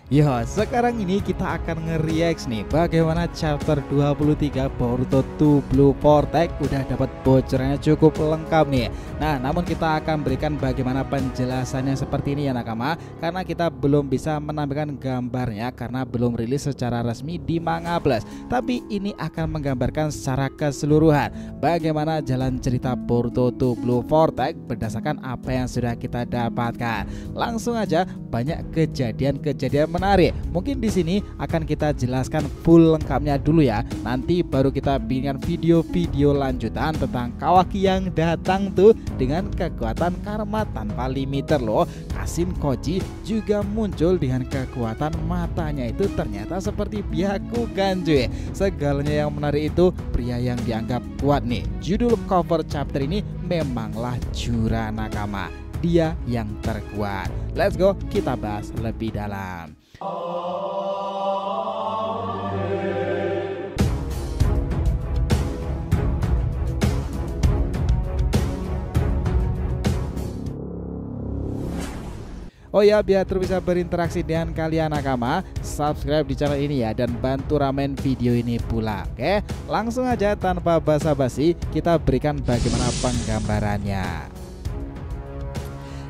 Ya, sekarang ini kita akan nge-react nih bagaimana chapter 23 Boruto 2 Blue Vortex udah dapat bocorannya cukup lengkap nih. Nah, namun kita akan berikan bagaimana penjelasannya seperti ini ya nakama, karena kita belum bisa menampilkan gambarnya karena belum rilis secara resmi di Manga Plus. Tapi ini akan menggambarkan secara keseluruhan bagaimana jalan cerita Boruto 2 Blue Vortex berdasarkan apa yang sudah kita dapatkan. Langsung aja, banyak kejadian-kejadian menarik. Mungkin di sini akan kita jelaskan full lengkapnya dulu ya. Nanti baru kita bikin video-video lanjutan tentang Kawaki yang datang tuh dengan kekuatan karma tanpa limiter loh. Kashin Koji juga muncul dengan kekuatan matanya itu ternyata seperti Byakugan cuy. Segalanya yang menarik itu pria yang dianggap kuat nih. Judul cover chapter ini memanglah Jura Nakama. Dia yang terkuat. Let's go, kita bahas lebih dalam. Oh ya, biar terus bisa berinteraksi dengan kalian nakama, subscribe di channel ini ya, dan bantu ramen video ini pula. Oke, langsung aja tanpa basa-basi kita berikan bagaimana penggambarannya.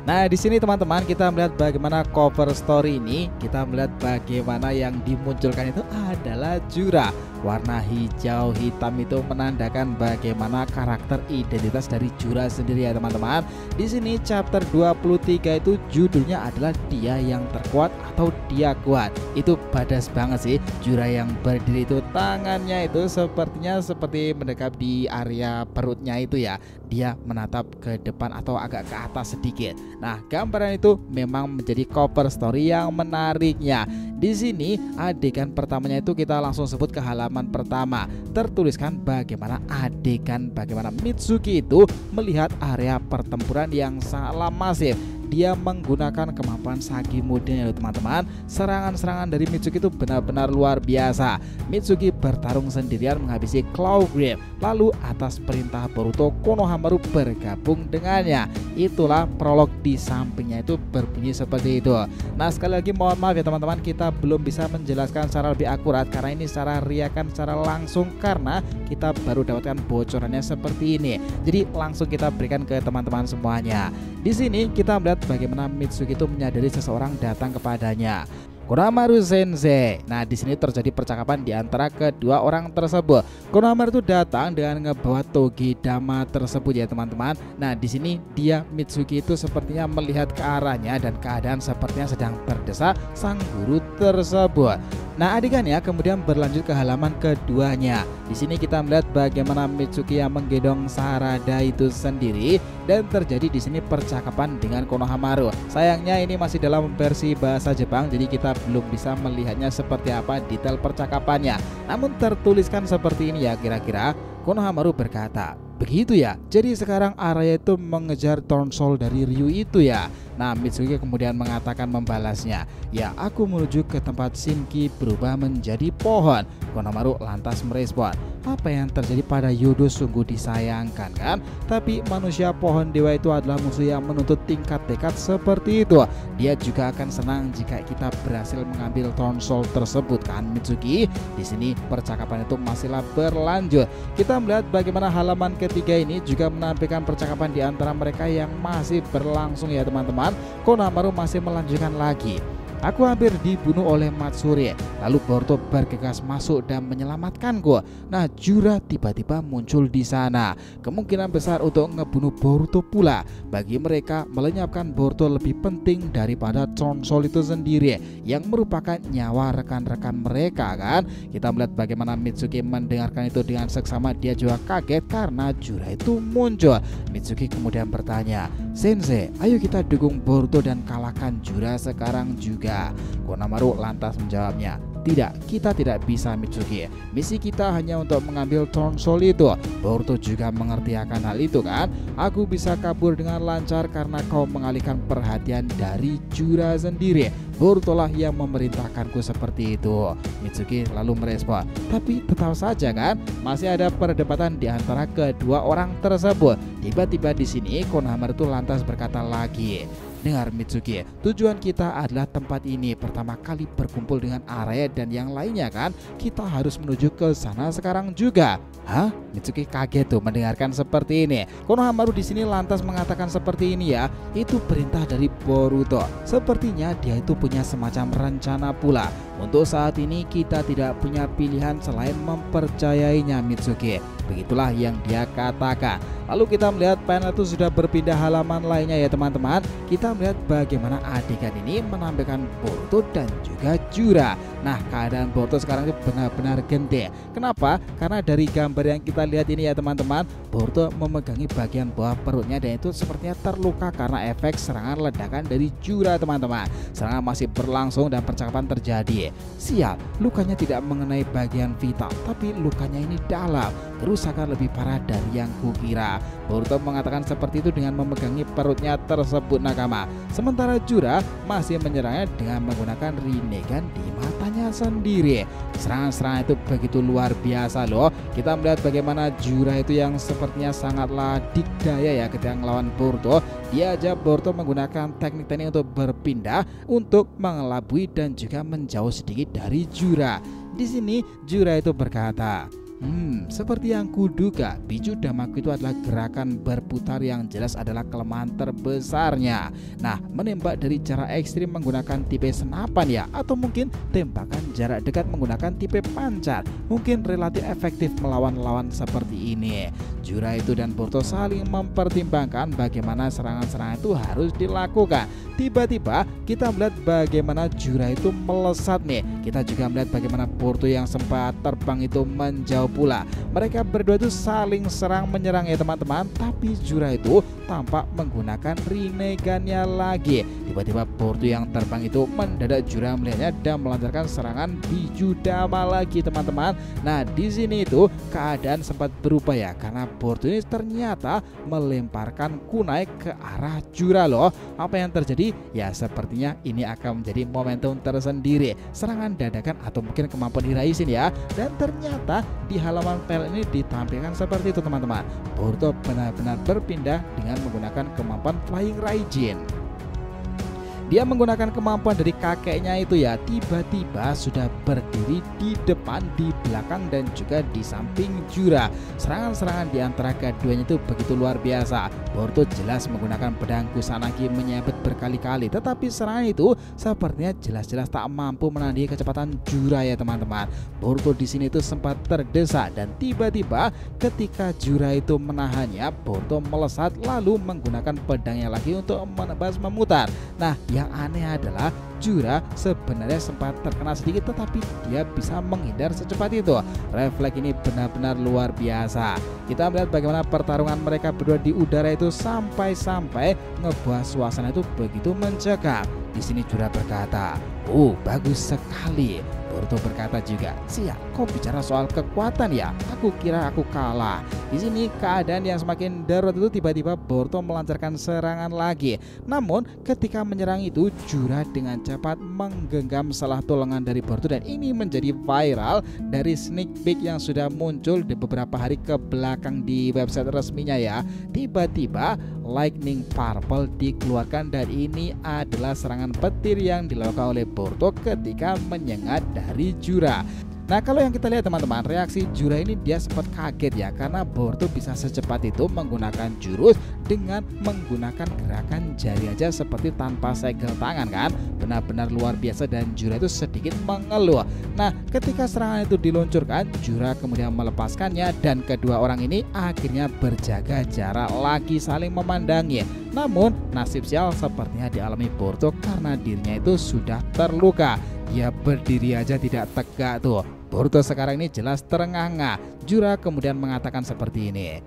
Nah, di sini teman-teman kita melihat bagaimana cover story ini. Kita melihat bagaimana yang dimunculkan itu adalah Jura. Warna hijau hitam itu menandakan bagaimana karakter identitas dari Jura sendiri ya teman-teman. Di sini chapter 23 itu judulnya adalah Dia yang Terkuat atau Dia Kuat. Itu badas banget sih. Jura yang berdiri itu tangannya itu sepertinya seperti mendekap di area perutnya itu ya. Dia menatap ke depan atau agak ke atas sedikit. Nah, gambaran itu memang menjadi cover story yang menariknya. Di sini adegan pertamanya itu kita langsung sebut ke halaman pertama. Tertuliskan bagaimana bagaimana Mitsuki itu melihat area pertempuran yang sangatlah masif. Dia menggunakan kemampuan Sagi Muden ya teman-teman. Serangan-serangan dari Mitsuki itu benar-benar luar biasa. Mitsuki bertarung sendirian menghabisi Claw Grip. Lalu atas perintah Boruto, Konohamaru bergabung dengannya. Itulah prolog di sampingnya itu berbunyi seperti itu. Nah, sekali lagi mohon maaf ya teman-teman, kita belum bisa menjelaskan secara lebih akurat karena ini secara riakan secara langsung karena kita baru dapatkan bocorannya seperti ini. Jadi langsung kita berikan ke teman-teman semuanya. Di sini kita melihat bagaimana Mitsuki itu menyadari seseorang datang kepadanya. Konohamaru Sensei. Nah, di sini terjadi percakapan di antara kedua orang tersebut. Konohamaru itu datang dengan ngebawa Togedama tersebut ya teman-teman. Nah, di sini dia Mitsuki itu sepertinya melihat ke arahnya dan keadaan sepertinya sedang terdesak sang guru tersebut. Nah, adegannya kemudian berlanjut ke halaman keduanya. Di sini kita melihat bagaimana Mitsuki yang menggendong Sarada itu sendiri dan terjadi di sini percakapan dengan Konohamaru. Sayangnya ini masih dalam versi bahasa Jepang, jadi kita belum bisa melihatnya seperti apa detail percakapannya. Namun tertuliskan seperti ini ya kira-kira. Konohamaru berkata, "Begitu ya, jadi sekarang Araya itu mengejar Tonsol dari Ryu itu ya." Nah, Mitsuki kemudian mengatakan membalasnya, "Ya, aku menuju ke tempat Shinki berubah menjadi pohon." Konohamaru lantas merespon, "Apa yang terjadi pada Yodo sungguh disayangkan kan? Tapi manusia pohon dewa itu adalah musuh yang menuntut tingkat tekad seperti itu. Dia juga akan senang jika kita berhasil mengambil Tonsol tersebut kan Mitsuki." Di sini percakapan itu masihlah berlanjut. Kita melihat bagaimana halaman ketiga ini juga menampilkan percakapan di antara mereka yang masih berlangsung ya teman-teman. Konohamaru masih melanjutkan lagi, "Aku hampir dibunuh oleh Matsuri. Lalu Boruto bergegas masuk dan menyelamatkanku. Nah, Jura tiba-tiba muncul di sana. Kemungkinan besar untuk ngebunuh Boruto pula. Bagi mereka, melenyapkan Boruto lebih penting daripada Tonsol itu sendiri yang merupakan nyawa rekan-rekan mereka kan." Kita melihat bagaimana Mitsuki mendengarkan itu dengan seksama. Dia juga kaget karena Jura itu muncul. Mitsuki kemudian bertanya, "Sensei, ayo kita dukung Boruto dan kalahkan Jura sekarang juga." Konohamaru lantas menjawabnya, "Tidak, kita tidak bisa Mitsuki. Misi kita hanya untuk mengambil Tonsol itu." Boruto juga mengerti akan hal itu kan. "Aku bisa kabur dengan lancar karena kau mengalihkan perhatian dari Jura sendiri. Boruto lah yang memerintahkanku seperti itu." Mitsuki lalu merespon, "Tapi tetap saja kan masih ada perdebatan di antara kedua orang tersebut." Tiba-tiba di sini Konohamaru itu lantas berkata lagi, Dengar Mitsuki, tujuan kita adalah tempat ini pertama kali berkumpul dengan Araya dan yang lainnya kan. Kita harus menuju ke sana sekarang juga. Hah? Mitsuki kaget tuh mendengarkan seperti ini. Konohamaru di sini lantas mengatakan seperti ini ya. Itu perintah dari Boruto. Sepertinya dia itu punya semacam rencana pula. Untuk saat ini kita tidak punya pilihan selain mempercayainya Mitsuki. Begitulah yang dia katakan. Lalu kita melihat panel itu sudah berpindah halaman lainnya ya teman-teman. Kita melihat bagaimana adegan ini menampilkan Boruto dan juga Jura. Nah, keadaan Boruto sekarang itu benar-benar genting. Kenapa? Karena dari gambar yang kita lihat ini ya teman-teman, Boruto memegangi bagian bawah perutnya dan itu sepertinya terluka karena efek serangan ledakan dari Jura teman-teman. Serangan masih berlangsung dan percakapan terjadi. Sial, lukanya tidak mengenai bagian vital, tapi lukanya ini dalam. Kerusakan lebih parah dari yang kukira. Boruto mengatakan seperti itu dengan memegangi perutnya tersebut nakama. Sementara Jura masih menyerangnya dengan menggunakan Rinnegan di matanya sendiri. Serangan-serangan itu begitu luar biasa loh. Kita melihat bagaimana Jura itu yang sepertinya sangatlah dikdaya ya ketika melawan Boruto. Dia aja Boruto menggunakan teknik-teknik untuk berpindah untuk mengelabui dan juga menjauh sedikit dari Jura. Di sini Jura itu berkata, seperti yang kuduga, Biju Damaku itu adalah gerakan berputar yang jelas adalah kelemahan terbesarnya. Nah, menembak dari jarak ekstrim menggunakan tipe senapan ya, atau mungkin tembakan jarak dekat menggunakan tipe pancar, mungkin relatif efektif melawan lawan seperti ini. Jura itu dan Boruto saling mempertimbangkan bagaimana serangan-serangan itu harus dilakukan. Tiba-tiba kita melihat bagaimana Jura itu melesat nih. Kita juga melihat bagaimana Boruto yang sempat terbang itu menjauh pula. Mereka berdua itu saling serang menyerang ya teman-teman, tapi Jura itu tampak menggunakan Rinnegannya lagi. Tiba-tiba Boruto yang terbang itu mendadak Jura melihatnya dan melancarkan serangan Biju Dama lagi teman-teman. Nah, di sini itu keadaan sempat berubah ya, karena Boruto ini ternyata melemparkan kunai ke arah Jura loh. Apa yang terjadi? Ya sepertinya ini akan menjadi momentum tersendiri, serangan dadakan atau mungkin kemampuan Hiraisin ya. Dan ternyata di halaman panel ini ditampilkan seperti itu teman-teman. Boruto benar-benar berpindah dengan menggunakan kemampuan Flying Raijin. Dia menggunakan kemampuan dari kakeknya itu ya, tiba-tiba sudah berdiri di depan, di belakang dan juga di samping Jura. Serangan-serangan di antara keduanya itu begitu luar biasa. Boruto jelas menggunakan pedang Kusanagi menyabet berkali-kali, tetapi serangan itu sepertinya jelas-jelas tak mampu menandingi kecepatan Jura ya teman-teman. Boruto di sini itu sempat terdesak dan tiba-tiba ketika Jura itu menahannya, Boruto melesat lalu menggunakan pedangnya lagi untuk menebas memutar. Nah, yang aneh adalah Jura sebenarnya sempat terkena sedikit, tetapi dia bisa menghindar secepat itu. Refleks ini benar-benar luar biasa. Kita melihat bagaimana pertarungan mereka berdua di udara itu sampai-sampai ngebuat suasana itu begitu mencekam. Di sini Jura berkata, "Oh, bagus sekali." Boruto berkata juga, "Siap, kau bicara soal kekuatan ya? Aku kira aku kalah." Di sini keadaan yang semakin darurat itu tiba-tiba Boruto melancarkan serangan lagi. Namun ketika menyerang itu Jura dengan cepat menggenggam salah tulengan dari Boruto dan ini menjadi viral dari sneak peek yang sudah muncul di beberapa hari ke belakang di website resminya ya. Tiba-tiba Lightning Purple dikeluarkan dan ini adalah serangan petir yang dilakukan oleh Boruto ketika menyengat dari Jura. Nah, kalau yang kita lihat teman-teman, reaksi Jura ini dia sempat kaget ya, karena Boruto bisa secepat itu menggunakan jurus dengan menggunakan gerakan jari aja seperti tanpa segel tangan kan. Benar-benar luar biasa dan Jura itu sedikit mengeluh. Nah, ketika serangan itu diluncurkan, Jura kemudian melepaskannya dan kedua orang ini akhirnya berjaga jarak lagi saling memandangi. Namun nasib sial sepertinya dialami Boruto karena dirinya itu sudah terluka. Dia berdiri aja tidak tegak tuh. Boruto sekarang ini jelas terengah-engah. Jura kemudian mengatakan seperti ini,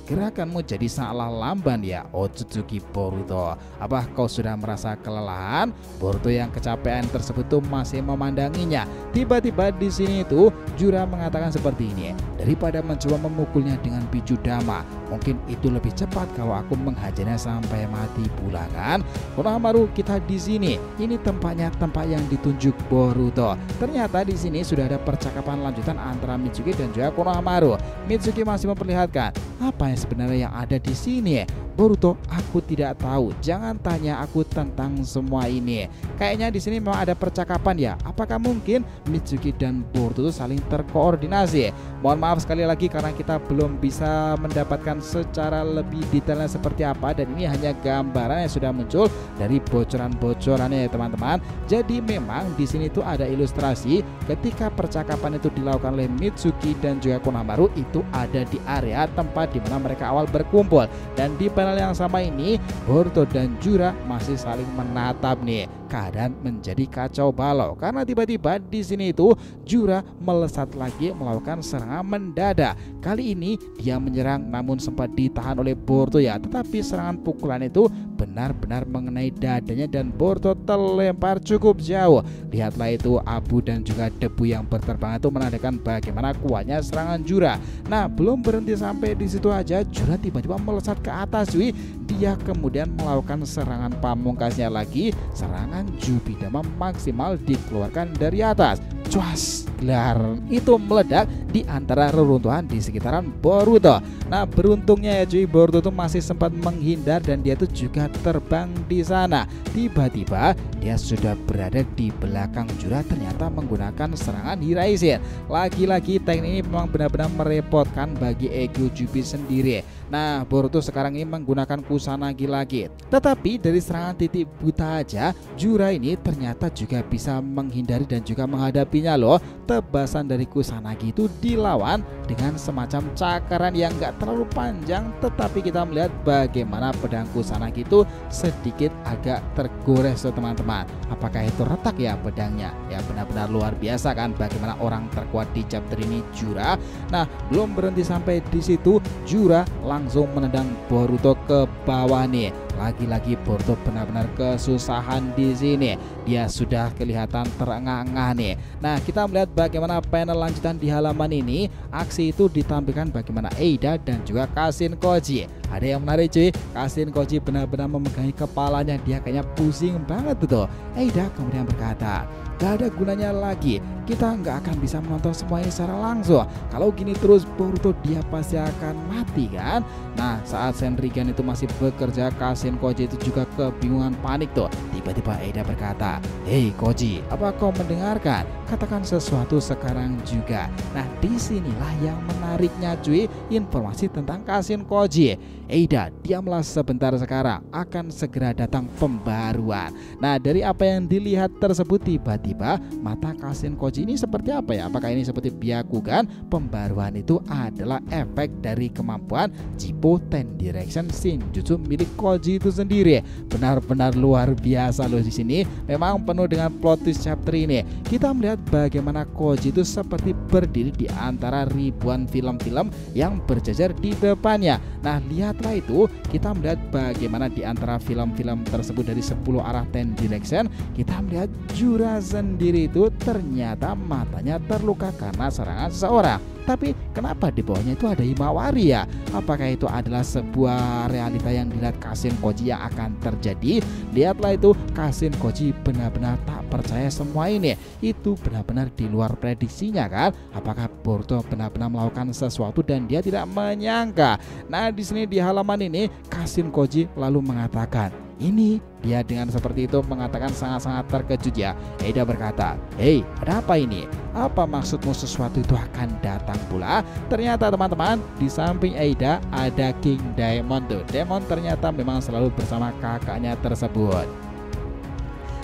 gerakanmu jadi salah lamban ya, Otsutsuki Boruto. Apa kau sudah merasa kelelahan? Boruto yang kecapean tersebut tuh masih memandanginya. Tiba-tiba di sini tuh Jura mengatakan seperti ini, daripada mencoba memukulnya dengan Biju Dama, mungkin itu lebih cepat kalau aku menghajarnya sampai mati pula kan. Konohamaru, kita di sini. Ini tempatnya tempat yang ditunjuk Boruto. Ternyata di sini sudah ada percakapan lanjutan antara Mitsuki dan juga Konohamaru. Mitsuki masih memperlihatkan apa yang sebenarnya yang ada di sini. Boruto, aku tidak tahu. Jangan tanya aku tentang semua ini. Kayaknya di sini memang ada percakapan ya. Apakah mungkin Mitsuki dan Boruto itu saling terkoordinasi? Mohon maaf sekali lagi karena kita belum bisa mendapatkan secara lebih detailnya seperti apa, dan ini hanya gambaran yang sudah muncul dari bocoran-bocorannya ya teman-teman. Jadi memang di sini tuh ada ilustrasi ketika percakapan itu dilakukan oleh Mitsuki dan juga Konohamaru itu ada di area tempat di mana mereka awal berkumpul, dan di panel yang sama ini Boruto dan Jura masih saling menatap nih. Keadaan menjadi kacau balau karena tiba-tiba di sini itu Jura melesat lagi melakukan serangan mendadak. Kali ini dia menyerang namun sempat ditahan oleh Boruto ya, tetapi serangan pukulan itu benar-benar mengenai dadanya dan Boruto terlempar cukup jauh. Lihatlah itu abu dan juga debu yang berterbangan itu menandakan bagaimana kuatnya serangan Jura. Nah, belum berhenti sampai di situ aja, Jura tiba-tiba melesat ke atas cuy. Dia kemudian melakukan serangan pamungkasnya lagi, serangan Jubidama maksimal dikeluarkan dari atas. Cuas, gelar itu meledak di antara reruntuhan di sekitaran Boruto. Nah, beruntungnya ya cuy, Boruto itu masih sempat menghindar dan dia itu juga terbang di sana. Tiba-tiba dia sudah berada di belakang Jura, ternyata menggunakan serangan Hiraishin. Lagi-lagi teknik ini memang benar-benar merepotkan bagi Eiko Jubi sendiri. Nah, Boruto sekarang ini menggunakan Kusanagi lagi. Tetapi dari serangan titik buta aja, Jura ini ternyata juga bisa menghindari dan juga menghadapinya loh. Tebasan dari Kusanagi itu dilawan dengan semacam cakaran yang gak terlalu panjang, tetapi kita melihat bagaimana pedang Kusanagi itu sedikit agak tergores tuh teman-teman. Apakah itu retak ya pedangnya? Ya benar-benar luar biasa kan bagaimana orang terkuat di chapter ini Jura. Nah, belum berhenti sampai di situ, Jura langsung menendang Boruto ke bawah nih. Lagi-lagi Boruto benar-benar kesusahan di sini. Dia sudah kelihatan terengah-engah nih. Nah, kita melihat bagaimana panel lanjutan di halaman ini. Aksi itu ditampilkan bagaimana Eida dan juga Kashin Koji. Ada yang menarik cuy, Kashin Koji benar-benar memegangi kepalanya. Dia kayaknya pusing banget tuh. Eida kemudian berkata, gak ada gunanya lagi, kita nggak akan bisa menonton semua ini secara langsung. Kalau gini terus Boruto dia pasti akan mati kan. Nah, saat Shenrigan itu masih bekerja, Kashin Koji itu juga kebingungan panik tuh. Tiba-tiba Eida berkata, hei Koji, apa kau mendengarkan? Katakan sesuatu sekarang juga. Nah, disinilah yang menariknya cuy, informasi tentang Kashin Koji. Eida, diamlah sebentar, sekarang akan segera datang pembaruan. Nah, dari apa yang dilihat tersebut, tiba-tiba mata Kashin Koji ini seperti apa ya? Apakah ini seperti Byakugan? Pembaruan itu adalah efek dari kemampuan Jippo Ten Direction Shinjutsu milik Koji itu sendiri. Benar-benar luar biasa loh di sini. Memang penuh dengan plot twist chapter ini. Kita melihat bagaimana Koji itu seperti berdiri di antara ribuan film-film yang berjajar di depannya. Nah, lihatlah itu, kita melihat bagaimana di antara film-film tersebut dari 10 arah Ten Direction, kita melihat Jura sendiri itu ternyata matanya terluka karena serangan seseorang. Tapi kenapa di bawahnya itu ada Himawari ya? Apakah itu adalah sebuah realita yang dilihat Kashin Koji yang akan terjadi? Lihatlah itu, Kashin Koji benar-benar tak percaya semua ini. Itu benar-benar di luar prediksinya kan? Apakah Boruto benar-benar melakukan sesuatu dan dia tidak menyangka? Nah, di sini di halaman ini Kashin Koji lalu mengatakan, ini dia dengan seperti itu mengatakan sangat-sangat terkejut ya. Eida berkata, hei, ada apa ini? Apa maksudmu sesuatu itu akan datang pula? Ternyata teman-teman, di samping Eida ada King Daemon tuh. Daemon ternyata memang selalu bersama kakaknya tersebut.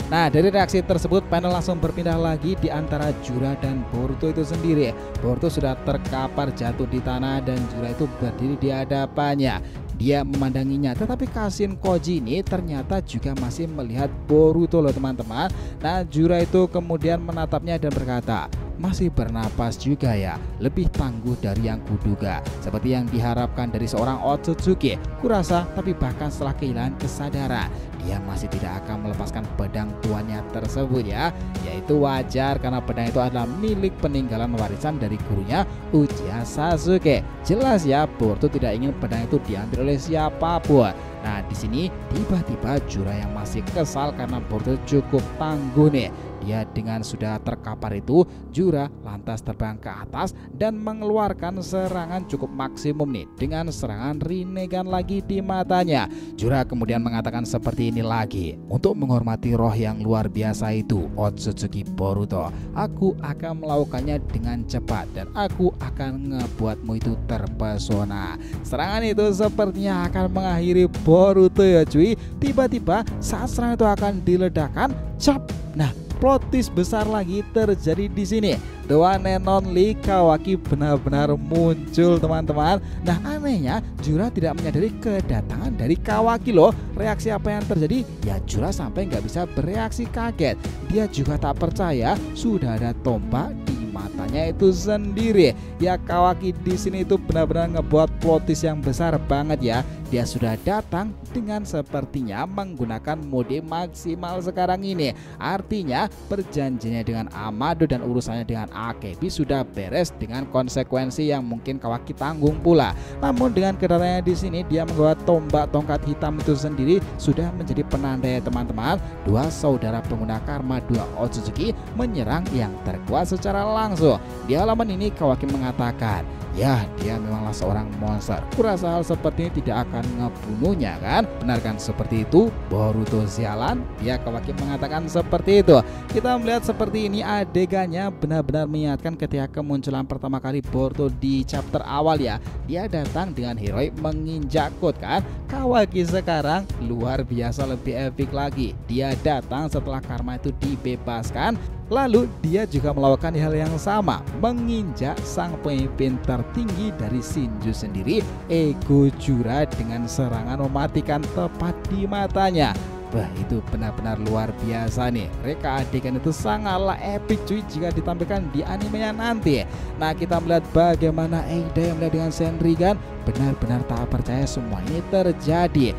Nah, dari reaksi tersebut panel langsung berpindah lagi di antara Jura dan Boruto itu sendiri. Boruto sudah terkapar jatuh di tanah dan Jura itu berdiri di hadapannya. Dia memandanginya, tetapi Kashin Koji ini ternyata juga masih melihat Boruto loh teman-teman. Nah, Jura itu kemudian menatapnya dan berkata, masih bernapas juga ya, lebih tangguh dari yang kuduga, seperti yang diharapkan dari seorang Otsutsuki. Kurasa, tapi bahkan setelah kehilangan kesadaran, dia masih tidak akan melepaskan pedang tuannya tersebut ya. Yaitu wajar karena pedang itu adalah milik peninggalan warisan dari gurunya Uchiha Sasuke. Jelas ya, Boruto tidak ingin pedang itu diambil oleh siapapun. Nah, di sini tiba-tiba Jura yang masih kesal karena Boruto cukup tangguh nih. dia dengan sudah terkapar itu, Jura lantas terbang ke atas dan mengeluarkan serangan cukup maksimum nih dengan serangan Rinnegan lagi di matanya. Jura kemudian mengatakan seperti ini lagi, untuk menghormati roh yang luar biasa itu, Otsutsuki Boruto, aku akan melakukannya dengan cepat dan aku akan ngebuatmu itu terpesona. Serangan itu sepertinya akan mengakhiri Boruto ya cuy. Tiba-tiba saat serangan itu akan diledakkan, cap. Nah, plot twist besar lagi terjadi di sini. The one and only Kawaki benar-benar muncul teman-teman. Nah, anehnya Jura tidak menyadari kedatangan dari Kawaki loh. Reaksi apa yang terjadi? Ya Jura sampai nggak bisa bereaksi kaget. Dia juga tak percaya sudah ada tombak di matanya itu sendiri. Ya Kawaki di sini itu benar-benar ngebuat plot twist yang besar banget ya. Dia sudah datang dengan sepertinya menggunakan mode maksimal sekarang ini. Artinya perjanjiannya dengan Amado dan urusannya dengan Akebi sudah beres dengan konsekuensi yang mungkin Kawaki tanggung pula. Namun dengan kedatangannya di sini dia membawa tombak tongkat hitam itu sendiri sudah menjadi penanda ya teman-teman. Dua saudara pengguna karma, dua Otsutsuki menyerang yang terkuat secara langsung. Di halaman ini Kawaki mengatakan, ya dia memanglah seorang monster. Kurasa hal seperti ini tidak akan ngebunuhnya kan? Benar kan seperti itu? Boruto sialan. Ya Kawaki mengatakan seperti itu. Kita melihat seperti ini adegannya benar-benar mengingatkan ketika kemunculan pertama kali Boruto di chapter awal ya. Dia datang dengan heroik menginjak quote kan. Kawaki sekarang luar biasa lebih epic lagi. Dia datang setelah karma itu dibebaskan. Lalu dia juga melakukan hal yang sama, menginjak sang pemimpin tertinggi dari Shinju sendiri, Ego Jura, dengan serangan mematikan tepat di matanya. Wah, itu benar-benar luar biasa nih. Reka adegan itu sangatlah epic cuy jika ditampilkan di animenya nanti. Nah, kita melihat bagaimana Eida yang melihat dengan Senrigan benar-benar tak percaya semua ini terjadi.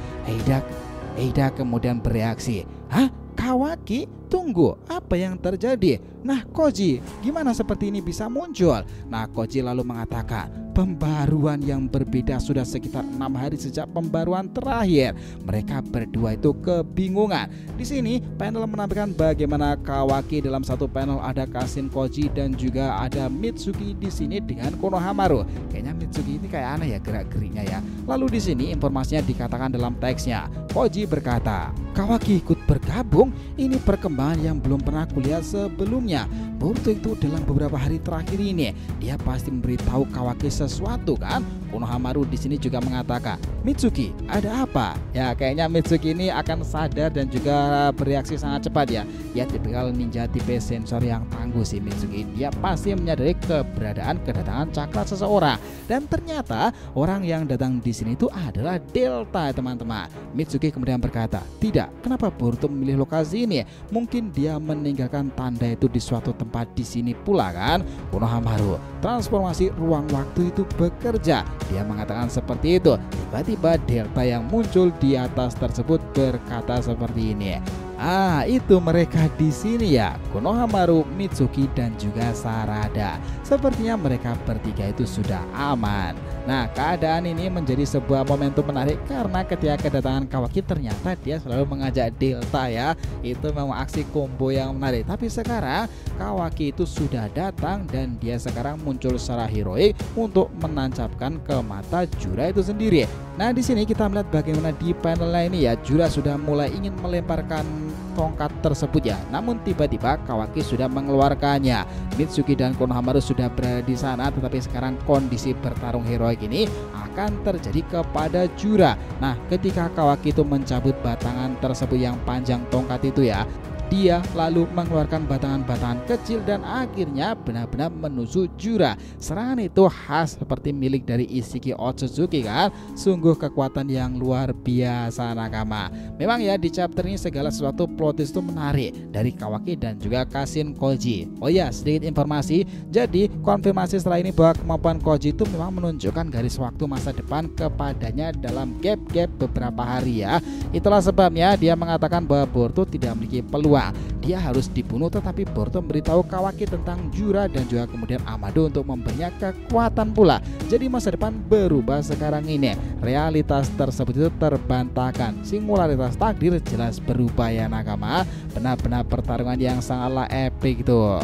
Eida kemudian bereaksi, hah? Kawaki, tunggu, apa yang terjadi? Nah Koji, gimana seperti ini bisa muncul? Nah Koji lalu mengatakan, pembaruan yang berbeda sudah sekitar 6 hari sejak pembaruan terakhir. Mereka berdua itu kebingungan. Di sini panel menampilkan bagaimana Kawaki dalam satu panel ada Kashin, Koji dan juga ada Mitsuki di sini dengan Konohamaru. Kayaknya Mitsuki ini kayak aneh ya gerak-geriknya ya. Lalu di sini informasinya dikatakan dalam teksnya. Koji berkata, Kawaki ikut bergabung. Ini perkembangan yang belum pernah kulihat sebelumnya. Boruto itu dalam beberapa hari terakhir ini dia pasti memberitahu Kawaki sesuatu kan? Konohamaru di sini juga mengatakan, Mitsuki, ada apa? Ya kayaknya Mitsuki ini akan sadar dan juga bereaksi sangat cepat ya. Ya tipikal ninja tipe sensor yang tangguh sih Mitsuki. Dia pasti menyadari kedatangan cakra seseorang. Dan ternyata orang yang datang di sini itu adalah Delta teman-teman. Mitsuki kemudian berkata, tidak, kenapa Boruto memilih lokasi ini? Mungkin dia meninggalkan tanda itu di suatu tempat di sini pula kan? Konohamaru, transformasi ruang waktu itu bekerja. Dia mengatakan seperti itu. Tiba-tiba Delta yang muncul di atas tersebut berkata seperti ini. Ah, itu mereka di sini ya, Konohamaru, Mitsuki dan juga Sarada. Sepertinya mereka bertiga itu sudah aman. Nah, keadaan ini menjadi sebuah momentum menarik karena ketika kedatangan Kawaki ternyata dia selalu mengajak Delta ya. Itu memang aksi combo yang menarik. Tapi sekarang Kawaki itu sudah datang dan dia sekarang muncul secara heroik untuk menancapkan ke mata Jura itu sendiri. Nah, di sini kita melihat bagaimana di panel ini ya, Jura sudah mulai ingin melemparkan tongkat tersebut ya. Namun tiba-tiba Kawaki sudah mengeluarkannya. Mitsuki dan Konohamaru sudah berada di sana, tetapi sekarang kondisi bertarung heroik ini akan terjadi kepada Jura. Nah, ketika Kawaki itu mencabut batangan tersebut yang panjang tongkat itu ya, dia lalu mengeluarkan batangan-batangan kecil dan akhirnya benar-benar menusuk Jura. Serangan itu khas seperti milik dari Isshiki Otsutsuki kan. Sungguh kekuatan yang luar biasa nakama. Memang ya di chapter ini segala sesuatu plot twist itu menarik dari Kawaki dan juga Kashin Koji. Oh ya, sedikit informasi. Jadi konfirmasi setelah ini bahwa kemampuan Koji itu memang menunjukkan garis waktu masa depan kepadanya dalam gap-gap beberapa hari ya. Itulah sebabnya dia mengatakan bahwa Boruto tidak memiliki peluang berjuang. Dia harus dibunuh, tetapi Boruto memberitahu Kawaki tentang Jura dan juga kemudian Amado untuk memberinya kekuatan pula. Jadi masa depan berubah sekarang ini. Realitas tersebut itu terbantahkan. Singularitas takdir jelas berubah ya nakama. Benar-benar pertarungan yang sangatlah epic tuh.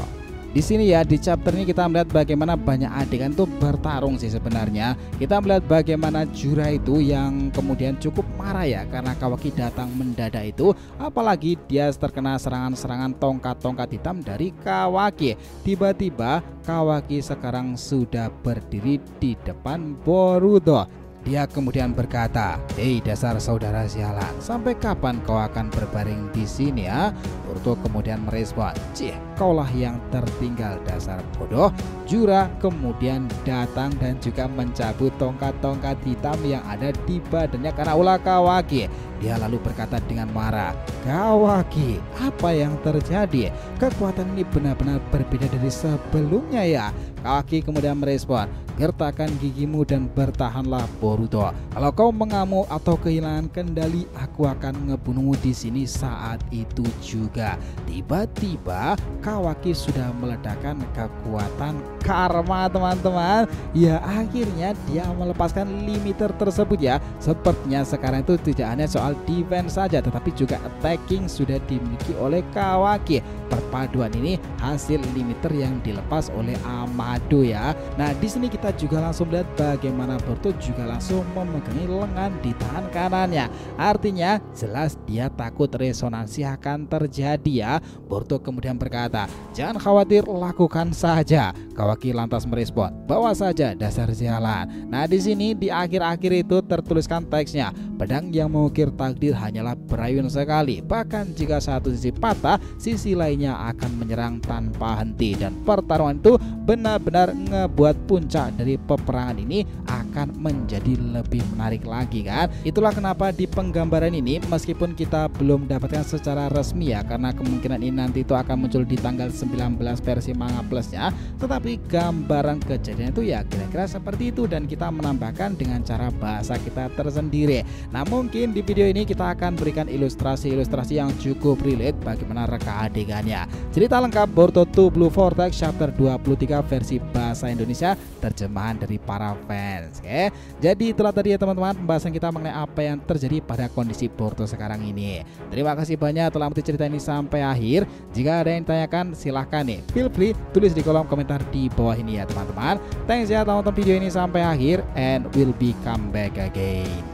Di sini ya, di chapter ini kita melihat bagaimana banyak adegan tuh bertarung sih sebenarnya. Kita melihat bagaimana Jura itu yang kemudian cukup marah ya karena Kawaki datang mendadak itu, apalagi dia terkena serangan-serangan tongkat-tongkat hitam dari Kawaki. Tiba-tiba Kawaki sekarang sudah berdiri di depan Boruto. Dia kemudian berkata, "Hei dasar saudara sialan, sampai kapan kau akan berbaring di sini ya?" Boruto kemudian merespon, "Cih, kaulah yang tertinggal dasar bodoh." Jura kemudian datang dan juga mencabut tongkat-tongkat hitam yang ada di badannya karena ulah Kawaki. Dia lalu berkata dengan marah, "Kawaki, apa yang terjadi? Kekuatan ini benar-benar berbeda dari sebelumnya ya." Kawaki kemudian merespon, "Gertakkan gigimu dan bertahanlah Boruto. Kalau kau mengamuk atau kehilangan kendali, aku akan ngebunuhmu di sini saat itu juga." Tiba-tiba Kawaki sudah meledakkan kekuatan karma teman-teman. Ya akhirnya dia melepaskan limiter tersebut ya. Sepertinya sekarang itu tidak hanya soal defense saja, tetapi juga attacking sudah dimiliki oleh Kawaki. Perpaduan ini hasil limiter yang dilepas oleh Amado ya. Nah di sini kita juga langsung lihat bagaimana Boruto juga langsung memegangi lengan di tangan kanannya. Artinya jelas dia takut resonansi akan terjadi ya. Boruto kemudian berkata, "Jangan khawatir, lakukan saja." Kawaki lantas merespon, "Bawa saja dasar sialan." Nah di sini di akhir-akhir itu tertuliskan teksnya, "Pedang yang mengukir takdir hanyalah berayun sekali. Bahkan jika satu sisi patah, sisi lainnya akan menyerang tanpa henti." Dan pertarungan itu benar-benar ngebuat puncak dari peperangan ini akan menjadi lebih menarik lagi kan. Itulah kenapa di penggambaran ini meskipun kita belum dapatkan secara resmi ya, karena kemungkinan ini nanti itu akan muncul di tanggal 19 versi manga plusnya, tetapi gambaran kejadian itu ya kira-kira seperti itu dan kita menambahkan dengan cara bahasa kita tersendiri. Nah mungkin di video ini kita akan berikan ilustrasi-ilustrasi yang cukup relate bagaimana reka adegannya. Cerita lengkap Boruto 2 Blue Vortex chapter 23 versi bahasa Indonesia terjemahan dari para fans. Oke, jadi itulah tadi ya teman-teman pembahasan kita mengenai apa yang terjadi pada kondisi Boruto sekarang ini. Terima kasih banyak telah menonton cerita ini sampai akhir. Jika ada yang ditanyakan silahkan nih, feel free tulis di kolom komentar di bawah ini ya teman-teman. Thanks ya telah menonton video ini sampai akhir, and we'll be come back again.